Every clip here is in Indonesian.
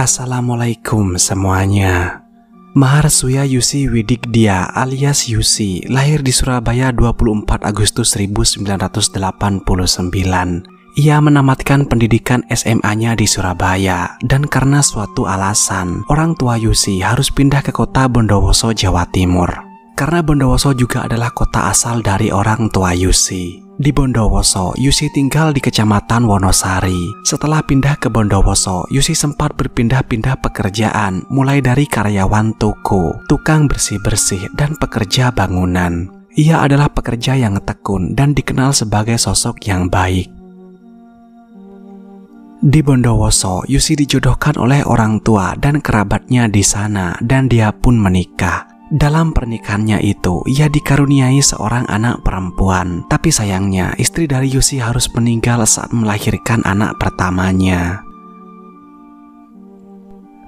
Assalamualaikum semuanya. Maharsuya Yusi Widikdia alias Yusi lahir di Surabaya 24 Agustus 1989. Ia menamatkan pendidikan SMA-nya di Surabaya dan karena suatu alasan, orang tua Yusi harus pindah ke kota Bondowoso, Jawa Timur. Karena Bondowoso juga adalah kota asal dari orang tua Yusi. Di Bondowoso, Yusi tinggal di Kecamatan Wonosari. Setelah pindah ke Bondowoso, Yusi sempat berpindah-pindah pekerjaan, mulai dari karyawan toko, tukang bersih-bersih, dan pekerja bangunan. Ia adalah pekerja yang tekun dan dikenal sebagai sosok yang baik. Di Bondowoso, Yusi dijodohkan oleh orang tua dan kerabatnya di sana dan dia pun menikah. Dalam pernikahannya itu, ia dikaruniai seorang anak perempuan. Tapi sayangnya, istri dari Yusi harus meninggal saat melahirkan anak pertamanya.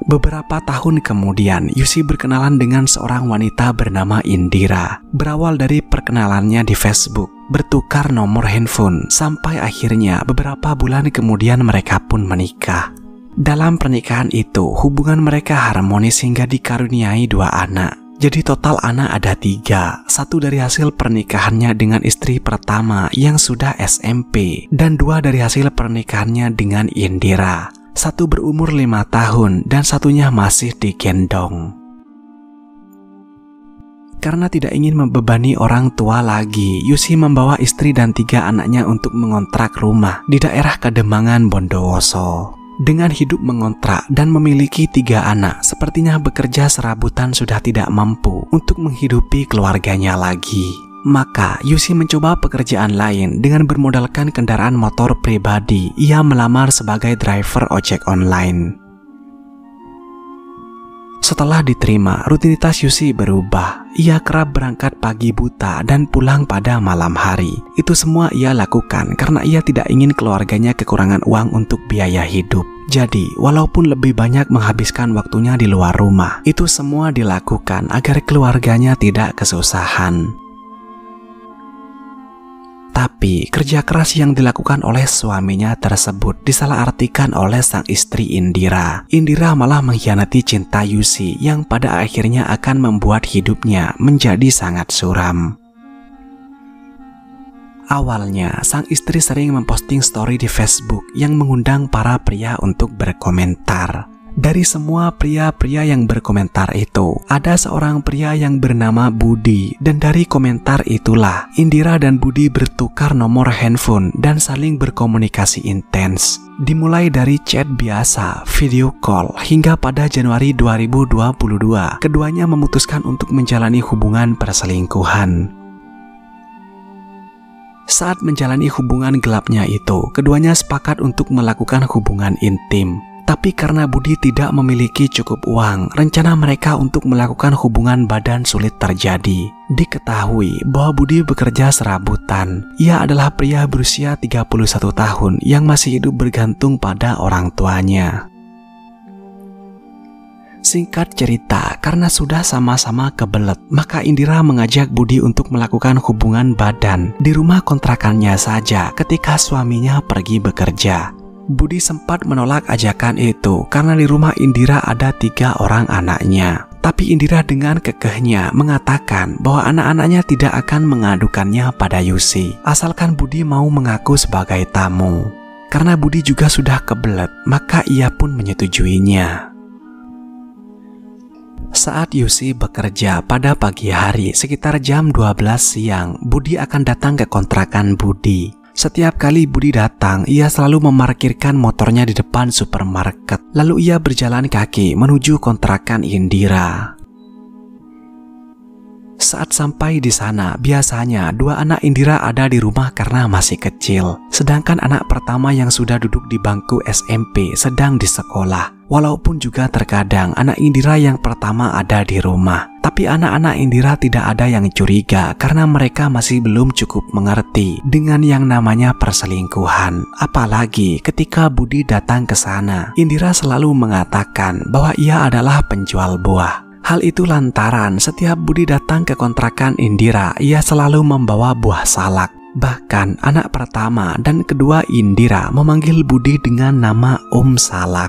Beberapa tahun kemudian, Yusi berkenalan dengan seorang wanita bernama Indira. Berawal dari perkenalannya di Facebook, bertukar nomor handphone, sampai akhirnya beberapa bulan kemudian mereka pun menikah. Dalam pernikahan itu, hubungan mereka harmonis hingga dikaruniai 2 anak. Jadi total anak ada 3, 1 dari hasil pernikahannya dengan istri pertama yang sudah SMP, dan 2 dari hasil pernikahannya dengan Indira. 1 berumur 5 tahun dan 1-nya masih digendong. Karena tidak ingin membebani orang tua lagi, Yusi membawa istri dan 3 anaknya untuk mengontrak rumah di daerah Kademangan, Bondowoso. Dengan hidup mengontrak dan memiliki 3 anak, sepertinya bekerja serabutan sudah tidak mampu untuk menghidupi keluarganya lagi. Maka Yusi mencoba pekerjaan lain dengan bermodalkan kendaraan motor pribadi. Ia melamar sebagai driver ojek online. Setelah diterima, rutinitas Yusi berubah. Ia kerap berangkat pagi buta dan pulang pada malam hari. Itu semua ia lakukan karena ia tidak ingin keluarganya kekurangan uang untuk biaya hidup. Jadi, walaupun lebih banyak menghabiskan waktunya di luar rumah, itu semua dilakukan agar keluarganya tidak kesusahan. Tapi, kerja keras yang dilakukan oleh suaminya tersebut disalahartikan oleh sang istri Indira. Indira malah mengkhianati cinta Yusi yang pada akhirnya akan membuat hidupnya menjadi sangat suram. Awalnya, sang istri sering memposting story di Facebook yang mengundang para pria untuk berkomentar. Dari semua pria-pria yang berkomentar itu, ada seorang pria yang bernama Budi, dan dari komentar itulah Indira dan Budi bertukar nomor handphone dan saling berkomunikasi intens. Dimulai dari chat biasa, video call, hingga pada Januari 2022, keduanya memutuskan untuk menjalani hubungan perselingkuhan. Saat menjalani hubungan gelapnya itu, keduanya sepakat untuk melakukan hubungan intim. Tapi karena Budi tidak memiliki cukup uang, rencana mereka untuk melakukan hubungan badan sulit terjadi. Diketahui bahwa Budi bekerja serabutan. Ia adalah pria berusia 31 tahun yang masih hidup bergantung pada orang tuanya. Singkat cerita, karena sudah sama-sama kebelet, maka Indira mengajak Budi untuk melakukan hubungan badan di rumah kontrakannya saja ketika suaminya pergi bekerja. Budi sempat menolak ajakan itu karena di rumah Indira ada 3 orang anaknya. Tapi Indira dengan kekehnya mengatakan bahwa anak-anaknya tidak akan mengadukannya pada Yusi, asalkan Budi mau mengaku sebagai tamu. Karena Budi juga sudah kebelet, maka ia pun menyetujuinya. Saat Yusi bekerja pada pagi hari sekitar jam 12 siang, Budi akan datang ke kontrakan Budi. Setiap kali Budi datang, ia selalu memarkirkan motornya di depan supermarket. Lalu ia berjalan kaki menuju kontrakan Indira. Saat sampai di sana, biasanya 2 anak Indira ada di rumah karena masih kecil. Sedangkan anak pertama yang sudah duduk di bangku SMP sedang di sekolah. Walaupun juga terkadang anak Indira yang pertama ada di rumah. Tapi anak-anak Indira tidak ada yang curiga karena mereka masih belum cukup mengerti dengan yang namanya perselingkuhan. Apalagi ketika Budi datang ke sana, Indira selalu mengatakan bahwa ia adalah penjual buah. Hal itu lantaran setiap Budi datang ke kontrakan Indira, ia selalu membawa buah salak. Bahkan anak pertama dan kedua Indira memanggil Budi dengan nama Salak.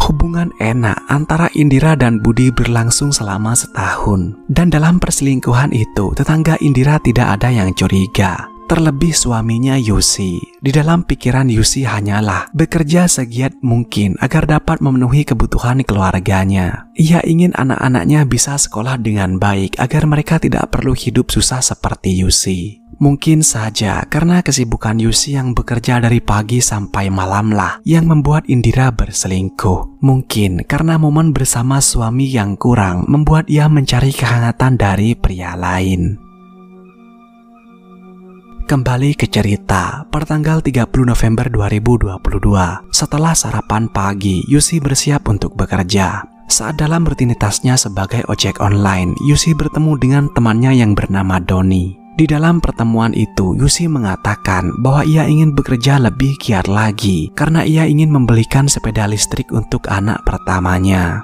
Hubungan enak antara Indira dan Budi berlangsung selama setahun. Dan dalam perselingkuhan itu, tetangga Indira tidak ada yang curiga. Terlebih suaminya Yusi. Di dalam pikiran Yusi hanyalah bekerja segiat mungkin agar dapat memenuhi kebutuhan keluarganya. Ia ingin anak-anaknya bisa sekolah dengan baik agar mereka tidak perlu hidup susah seperti Yusi. Mungkin saja karena kesibukan Yusi yang bekerja dari pagi sampai malamlah yang membuat Indira berselingkuh. Mungkin karena momen bersama suami yang kurang membuat ia mencari kehangatan dari pria lain. Kembali ke cerita, pertanggal 30 November 2022, setelah sarapan pagi, Yusi bersiap untuk bekerja. Saat dalam rutinitasnya sebagai ojek online, Yusi bertemu dengan temannya yang bernama Doni. Di dalam pertemuan itu, Yusi mengatakan bahwa ia ingin bekerja lebih giat lagi karena ia ingin membelikan sepeda listrik untuk anak pertamanya.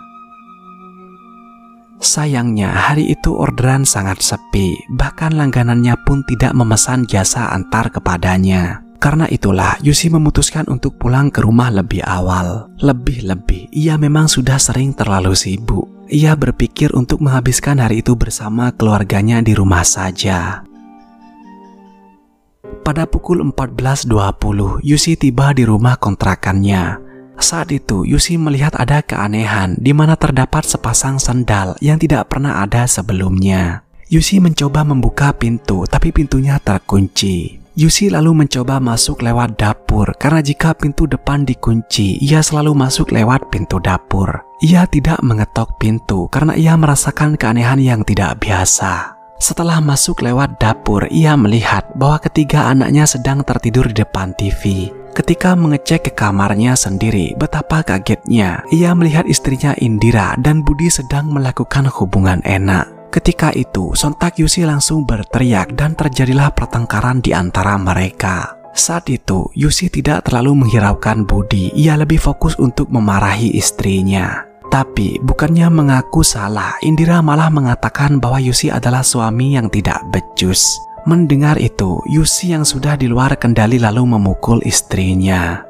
Sayangnya hari itu orderan sangat sepi, bahkan langganannya pun tidak memesan jasa antar kepadanya. Karena itulah Yusi memutuskan untuk pulang ke rumah lebih awal. Lebih-lebih ia memang sudah sering terlalu sibuk. Ia berpikir untuk menghabiskan hari itu bersama keluarganya di rumah saja. Pada pukul 14.20 Yusi tiba di rumah kontrakannya. Saat itu, Yusi melihat ada keanehan di mana terdapat sepasang sandal yang tidak pernah ada sebelumnya. Yusi mencoba membuka pintu, tapi pintunya terkunci. Yusi lalu mencoba masuk lewat dapur, karena jika pintu depan dikunci, ia selalu masuk lewat pintu dapur. Ia tidak mengetok pintu karena ia merasakan keanehan yang tidak biasa. Setelah masuk lewat dapur, ia melihat bahwa ketiga anaknya sedang tertidur di depan TV. Ketika mengecek ke kamarnya sendiri, betapa kagetnya ia melihat istrinya Indira dan Budi sedang melakukan hubungan enak. Ketika itu, sontak Yusi langsung berteriak dan terjadilah pertengkaran di antara mereka. Saat itu, Yusi tidak terlalu menghiraukan Budi, ia lebih fokus untuk memarahi istrinya. Tapi bukannya mengaku salah, Indira malah mengatakan bahwa Yusi adalah suami yang tidak becus. Mendengar itu, Yusi yang sudah di luar kendali lalu memukul istrinya.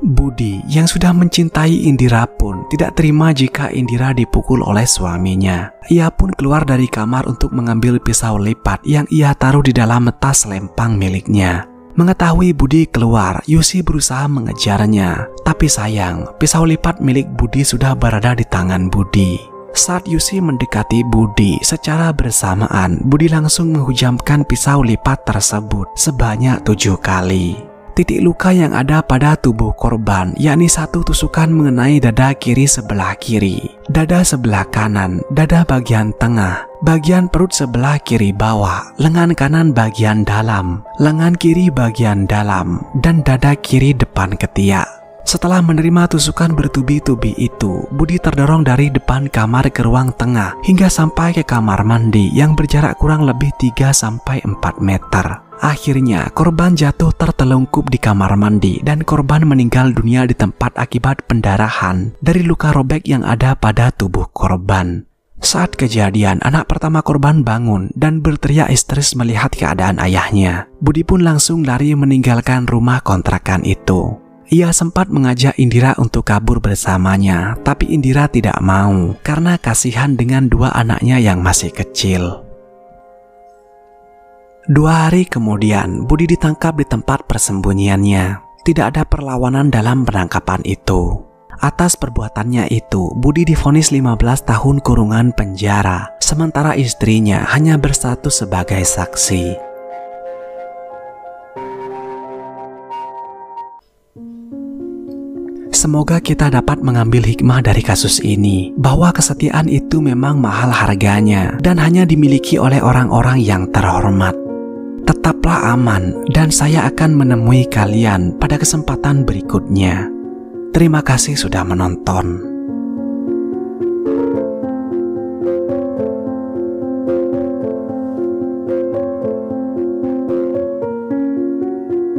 Budi yang sudah mencintai Indira pun tidak terima jika Indira dipukul oleh suaminya. Ia pun keluar dari kamar untuk mengambil pisau lipat yang ia taruh di dalam tas lempang miliknya. Mengetahui Budi keluar, Yusi berusaha mengejarnya. Tapi sayang, pisau lipat milik Budi sudah berada di tangan Budi. Saat Yusi mendekati Budi, secara bersamaan Budi langsung menghujamkan pisau lipat tersebut sebanyak 7 kali. Titik luka yang ada pada tubuh korban, yakni 1 tusukan mengenai dada kiri sebelah kiri, dada sebelah kanan, dada bagian tengah, bagian perut sebelah kiri bawah, lengan kanan bagian dalam, lengan kiri bagian dalam, dan dada kiri depan ketiak. Setelah menerima tusukan bertubi-tubi itu, Budi terdorong dari depan kamar ke ruang tengah hingga sampai ke kamar mandi yang berjarak kurang lebih 3-4 meter. Akhirnya, korban jatuh tertelungkup di kamar mandi dan korban meninggal dunia di tempat akibat pendarahan dari luka robek yang ada pada tubuh korban. Saat kejadian, anak pertama korban bangun dan berteriak histeris melihat keadaan ayahnya. Budi pun langsung lari meninggalkan rumah kontrakan itu. Ia sempat mengajak Indira untuk kabur bersamanya, tapi Indira tidak mau karena kasihan dengan 2 anaknya yang masih kecil. 2 hari kemudian, Budi ditangkap di tempat persembunyiannya. Tidak ada perlawanan dalam penangkapan itu. Atas perbuatannya itu, Budi divonis 15 tahun kurungan penjara, sementara istrinya hanya berstatus sebagai saksi. Semoga kita dapat mengambil hikmah dari kasus ini, bahwa kesetiaan itu memang mahal harganya dan hanya dimiliki oleh orang-orang yang terhormat. Tetaplah aman dan saya akan menemui kalian pada kesempatan berikutnya. Terima kasih sudah menonton.